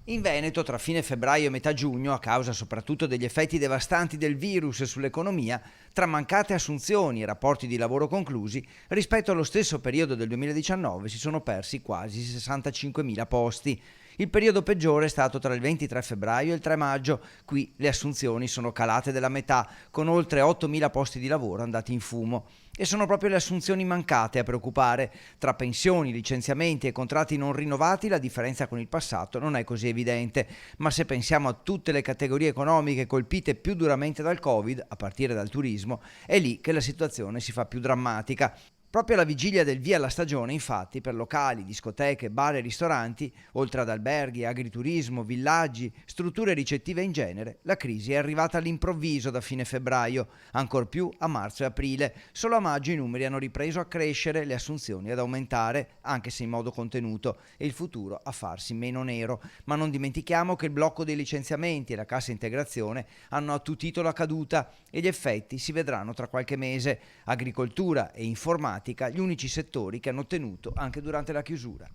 In Veneto, tra fine febbraio e metà giugno, a causa soprattutto degli effetti devastanti del virus sull'economia, tra mancate assunzioni e rapporti di lavoro conclusi, rispetto allo stesso periodo del 2019 si sono persi quasi 65.000 posti. Il periodo peggiore è stato tra il 23 febbraio e il 3 maggio. Qui le assunzioni sono calate della metà, con oltre 8.000 posti di lavoro andati in fumo. E sono proprio le assunzioni mancate a preoccupare. Tra pensioni, licenziamenti e contratti non rinnovati la differenza con il passato non è così evidente, ma se pensiamo a tutte le categorie economiche colpite più duramente dal Covid, a partire dal turismo, è lì che la situazione si fa più drammatica. Proprio alla vigilia del via alla stagione, infatti, per locali, discoteche, bar e ristoranti, oltre ad alberghi, agriturismo, villaggi, strutture ricettive in genere, la crisi è arrivata all'improvviso da fine febbraio, ancor più a marzo e aprile. Solo a maggio i numeri hanno ripreso a crescere, le assunzioni ad aumentare, anche se in modo contenuto, e il futuro a farsi meno nero. Ma non dimentichiamo che il blocco dei licenziamenti e la cassa integrazione hanno attutito la caduta e gli effetti si vedranno tra qualche mese. Agricoltura e informatica gli unici settori che hanno tenuto anche durante la chiusura.